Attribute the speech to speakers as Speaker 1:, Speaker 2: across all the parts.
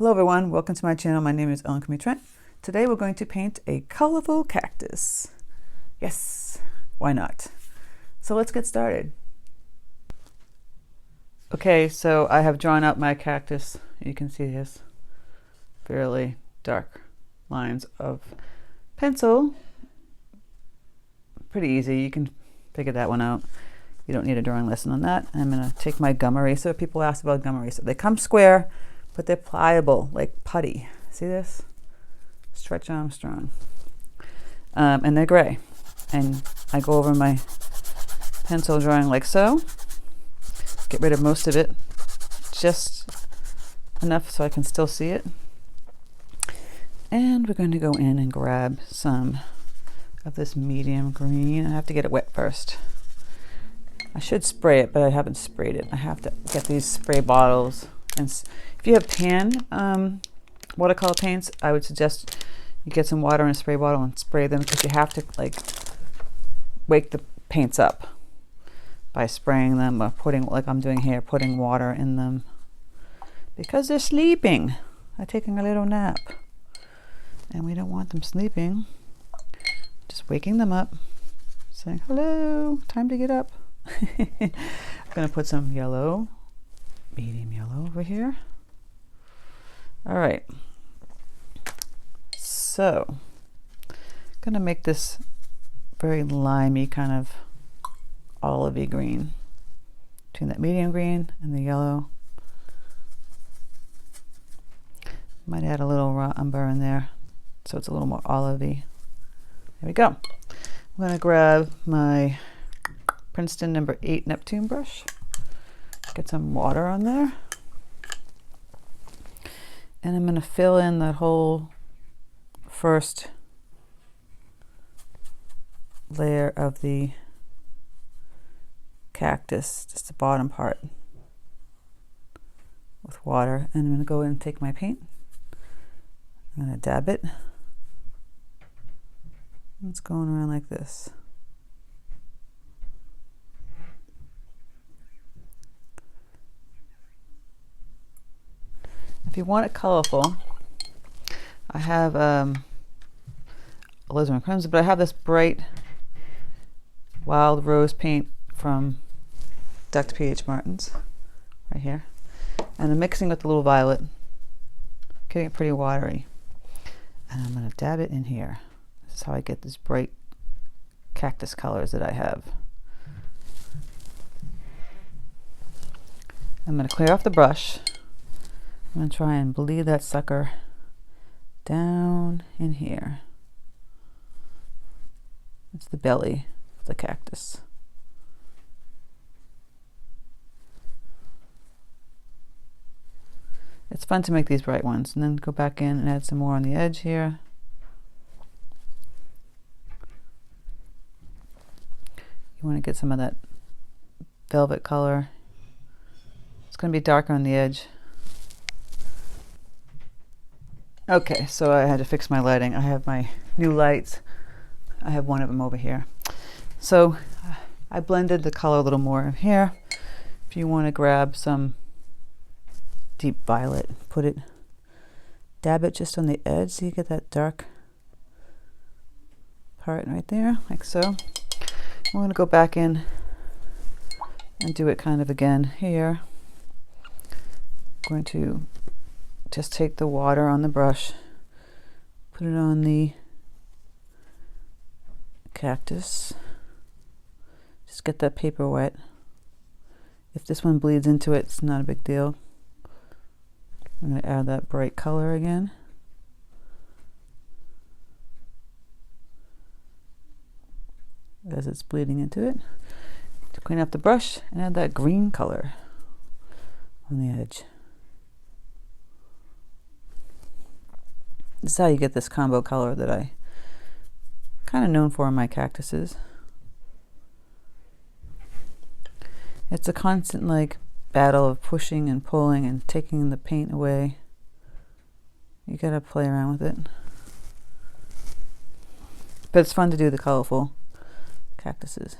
Speaker 1: Hello everyone, welcome to my channel. My name is Crimi-Trent. Today we're going to paint a colorful cactus. Yes, why not? So let's get started. Okay, so I have drawn out my cactus. You can see his fairly dark lines of pencil. Pretty easy, you can figure that one out. You don't need a drawing lesson on that. I'm going to take my gum eraser. People ask about gum eraser. They come square, but they're pliable, like putty. See this? Stretch Armstrong. And they're gray. And I go over my pencil drawing like so. Get rid of most of it. Just enough so I can still see it. And we're going to go in and grab some of this medium green. I have to get it wet first. I should spray it, but I haven't sprayed it. I have to get these spray bottles. And if you have pan watercolor paints, I would suggest you get some water in a spray bottle and spray them, because you have to like wake the paints up by spraying them or putting, like I'm doing here, putting water in them because they're sleeping. They're taking a little nap and we don't want them sleeping. Just waking them up, saying, hello, time to get up. I'm going to put some yellow, medium yellow over here. All right, so I'm going to make this very limey kind of olivey green between that medium green and the yellow. Might add a little raw umber in there so it's a little more olivey. There we go. I'm going to grab my Princeton number 8 Neptune brush, get some water on there, and I'm going to fill in the whole first layer of the cactus, just the bottom part, with water. And I'm going to go in and take my paint. I'm going to dab it. It's going around like this. If you want it colorful, I have alizarin crimson, but I have this bright wild rose paint from Dr. P.H. Martin's right here, and I'm mixing with the little violet, getting it pretty watery, and I'm going to dab it in here. This is how I get these bright cactus colors that I have. I'm going to clear off the brush. I'm going to try and bleed that sucker down in here. It's the belly of the cactus. It's fun to make these bright ones, and then go back in and add some more on the edge here. You want to get some of that velvet color. It's going to be darker on the edge. Okay, so I had to fix my lighting. I have my new lights. I have one of them over here. So I blended the color a little more here. If you want to grab some deep violet, put it, dab it just on the edge so you get that dark part right there, like so. I'm going to go back in and do it kind of again here. I'm going to just take the water on the brush, put it on the cactus, just get that paper wet. If this one bleeds into it, it's not a big deal. I'm going to add that bright color again. As it's bleeding into it. To clean up the brush and add that green color on the edge. This is how you get this combo color that I kind of known for in my cactuses. It's a constant like battle of pushing and pulling and taking the paint away. You gotta play around with it. But it's fun to do the colorful cactuses.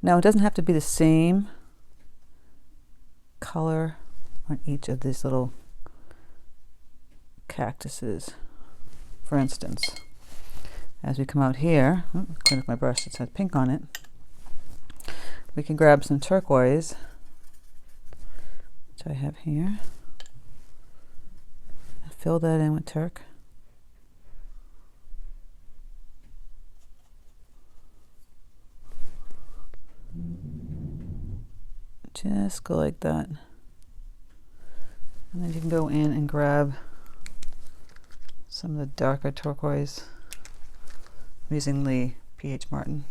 Speaker 1: Now it doesn't have to be the same color on each of these little cactuses. For instance, as we come out here, clean up my brush that has pink on it, we can grab some turquoise, which I have here, and fill that in with turk. Just go like that. And then you can go in and grab some of the darker turquoise. I'm using the P.H. Martin.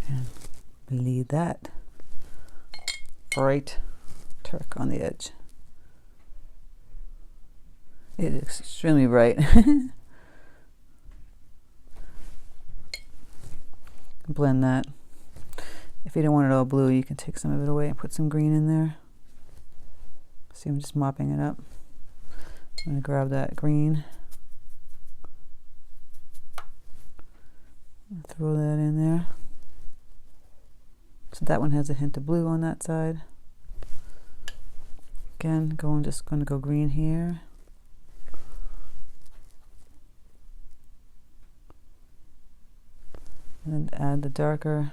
Speaker 1: And bleed that bright turk on the edge. It is extremely bright. Blend that. If you don't want it all blue, you can take some of it away and put some green in there. See, I'm just mopping it up. I'm going to grab that green. Throw that in there. So that one has a hint of blue on that side. Again, just going to go green here. And then add the darker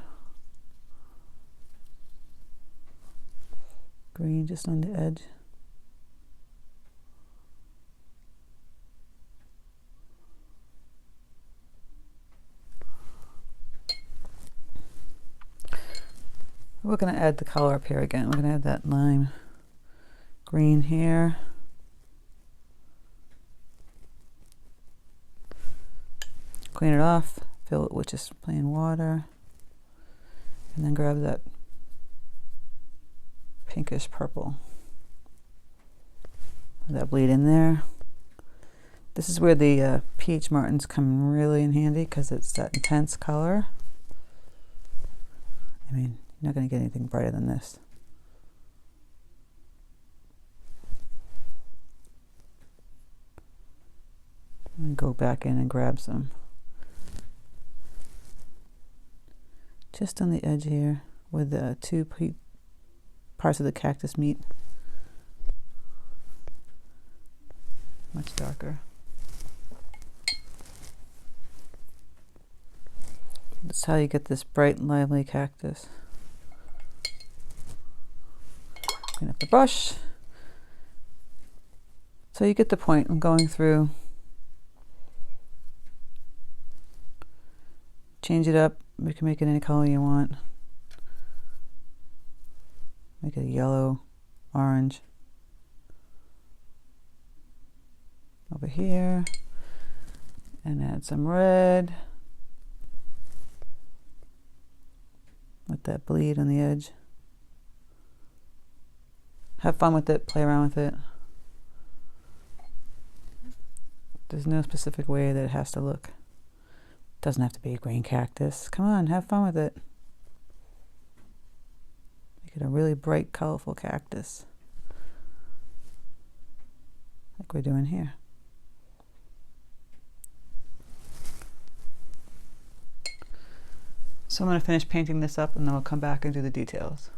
Speaker 1: green just on the edge. We're going to add the color up here again. We're going to add that lime green here. Clean it off, fill it with just plain water, and then grab that pinkish purple. Let that bleed in there. This is where the P.H. Martins come really in handy because it's that intense color. I mean, you're not going to get anything brighter than this. And go back in and grab some just on the edge here where the two parts of the cactus meet. Much darker. That's how you get this bright, lively cactus. Clean up the brush. So you get the point. I'm going through. Change it up. You can make it any color you want. Make it yellow, orange. Over here. And add some red. Let that bleed on the edge. Have fun with it, play around with it. There's no specific way that it has to look. It doesn't have to be a green cactus. Come on, have fun with it. Make it a really bright, colorful cactus. Like we're doing here. So I'm going to finish painting this up and then we'll come back and do the details.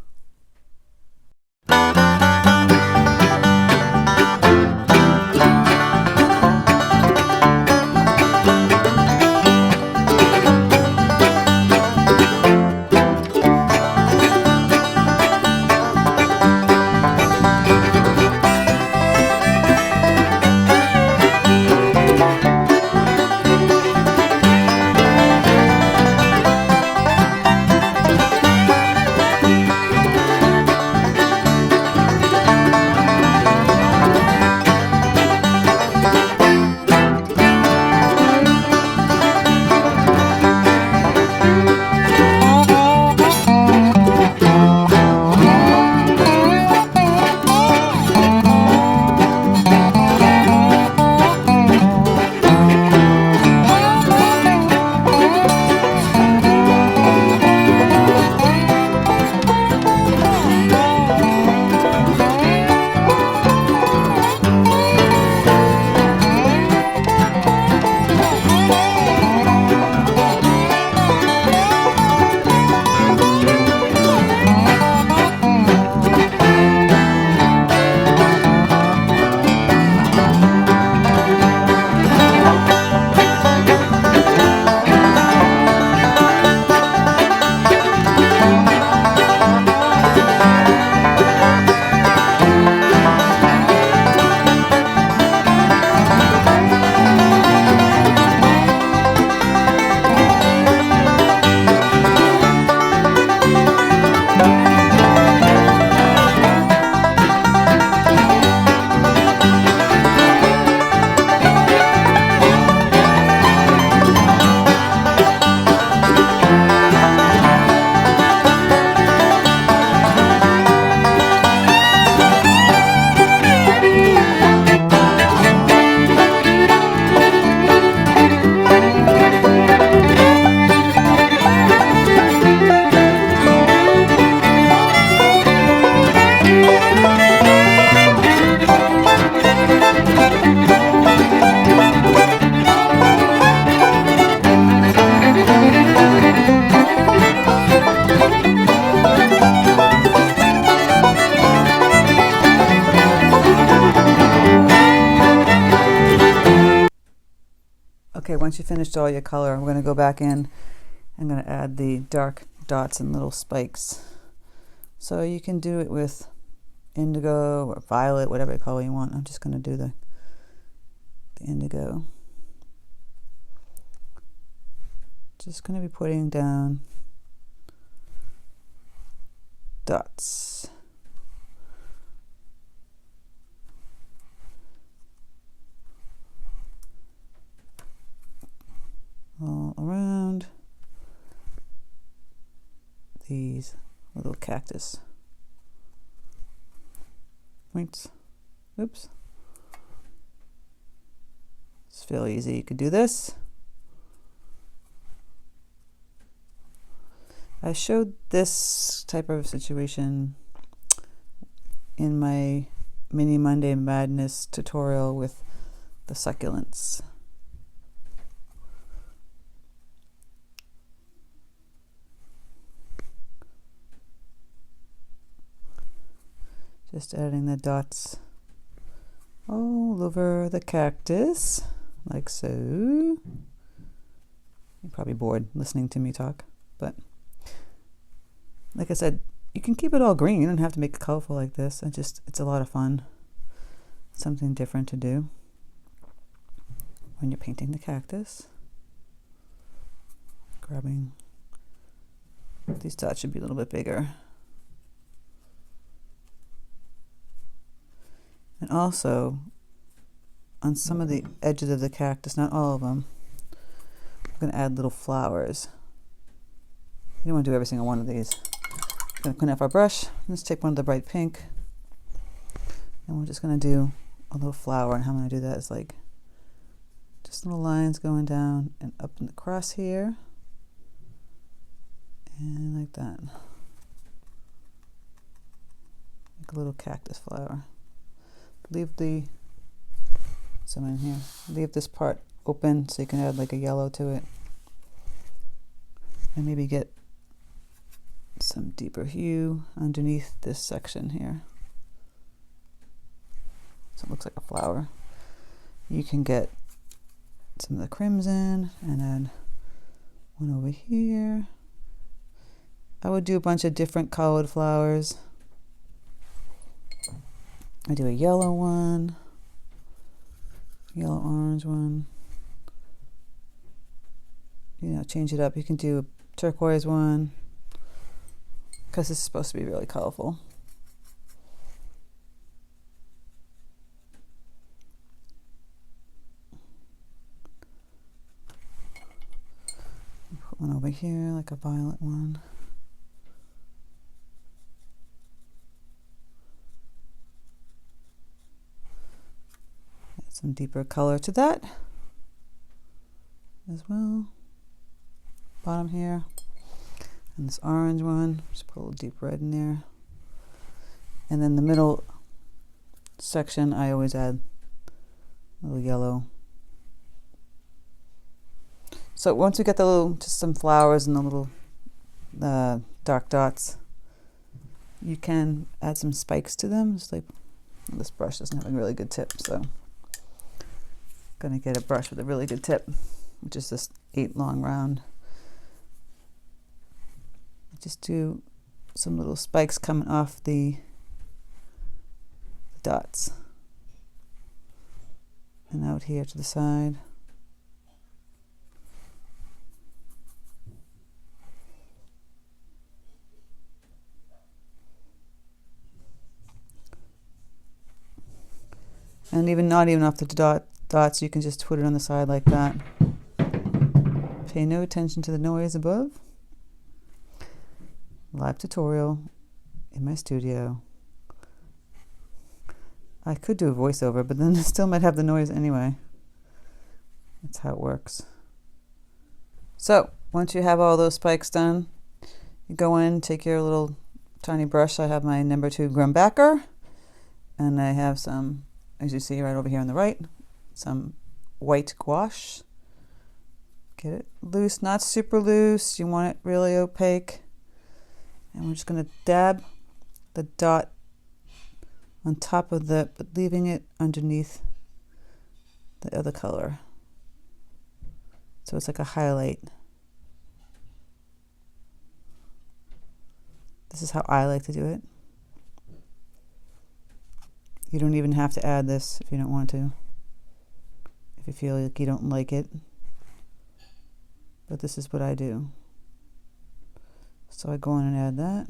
Speaker 1: Okay, once you finished all your color, we're going to go back in. I'm going to add the dark dots and little spikes. So you can do it with indigo or violet, whatever color you want. I'm just going to do the indigo. Just going to be putting down dots. All around these little cactus points. Oops. It's fairly easy. You could do this. I showed this type of situation in my Mini Monday Madness tutorial with the succulents. Just adding the dots all over the cactus, like so. You're probably bored listening to me talk, but like I said, you can keep it all green. You don't have to make it colorful like this. It's a lot of fun. Something different to do when you're painting the cactus. Grabbing, these dots should be a little bit bigger. And also, on some of the edges of the cactus, not all of them, I'm going to add little flowers. You don't want to do every single one of these. I'm going to clean off our brush. Let's take one of the bright pink. And we're just going to do a little flower. And how I'm going to do that is like just little lines going down and up and across here. And like that. Like a little cactus flower. Leave some in here. Leave this part open so you can add like a yellow to it. And maybe get some deeper hue underneath this section here. So it looks like a flower. You can get some of the crimson and add one over here. I would do a bunch of different colored flowers. I do a yellow one, yellow orange one. You know, change it up. You can do a turquoise one because this is supposed to be really colorful. Put one over here, like a violet one. Some deeper color to that as well. Bottom here. And this orange one, just put a little deep red in there. And then the middle section, I always add a little yellow. So once we get the little, just some flowers and the little dark dots, you can add some spikes to them. Just like this brush doesn't have a really good tip, so going to get a brush with a really good tip, which is this 8 long round. Just do some little spikes coming off the dots and out here to the side. And not even off the dots, you can just put it on the side like that. Pay no attention to the noise above. Live tutorial in my studio. I could do a voiceover, but then I still might have the noise anyway. That's how it works. So once you have all those spikes done, you go in, take your little tiny brush. I have my number 2 Grumbacher, and I have some, as you see right over here on the right, some white gouache. Get it loose, not super loose. You want it really opaque. And we're just going to dab the dot on top of the, but leaving it underneath the other color. So it's like a highlight. This is how I like to do it. You don't even have to add this if you don't want to. If you feel like you don't like it. But this is what I do. So I go in and add that.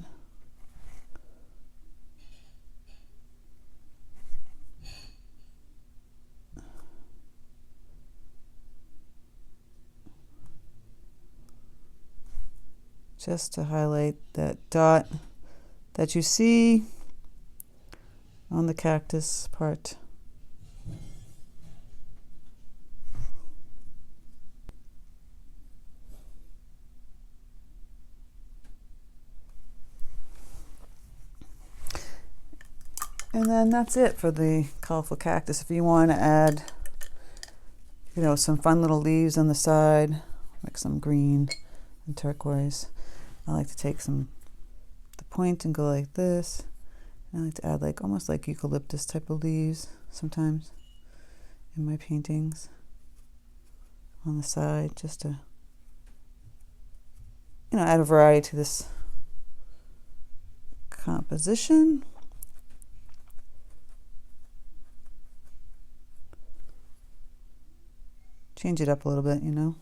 Speaker 1: Just to highlight that dot that you see on the cactus part. And then that's it for the colorful cactus. If you want to add, you know, some fun little leaves on the side, like some green and turquoise. I like to take the point and go like this. And I like to add like almost like eucalyptus type of leaves sometimes in my paintings on the side, just to, you know, add a variety to this composition. Change it up a little bit, you know.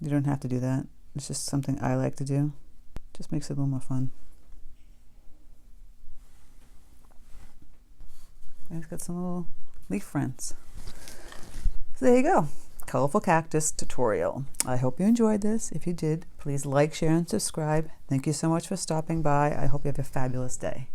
Speaker 1: You don't have to do that. It's just something I like to do. Just makes it a little more fun. And it's got some little leaf friends. So there you go. Colorful Cactus tutorial. I hope you enjoyed this. If you did, please like, share, and subscribe. Thank you so much for stopping by. I hope you have a fabulous day.